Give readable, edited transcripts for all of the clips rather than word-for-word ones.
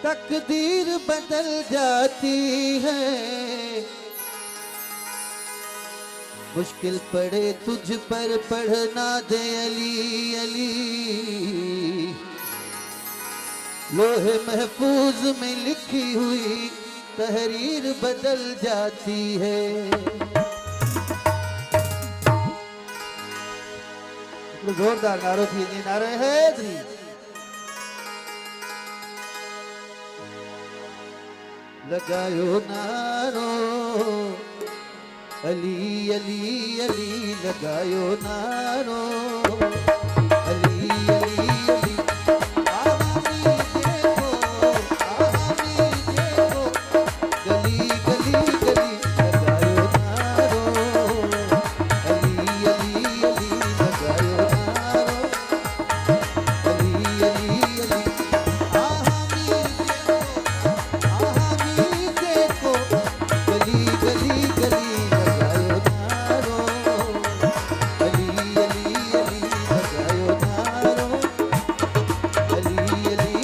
तकदीर बदल जाती है, मुश्किल पड़े तुझ पर पढ़ना दे अली अली, लोहे महफूज में लिखी हुई तहरीर बदल जाती है। जोरदार नारो थी, नारे हैदरी। लगायो नारो अली अली अली, लगायो नारो अली अली अली। आवामी देखो, आवामी देखो, गली गली गली, लगायो नारो अली अली अली, लगायो नारो अली अली अली। आवामी देखो, आवामी देखो, गली गली गली, लगायो नारो अली अली अली, लगायो नारो अली अली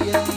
अली।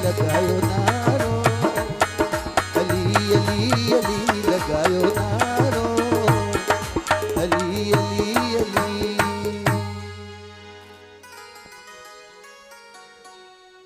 लगायो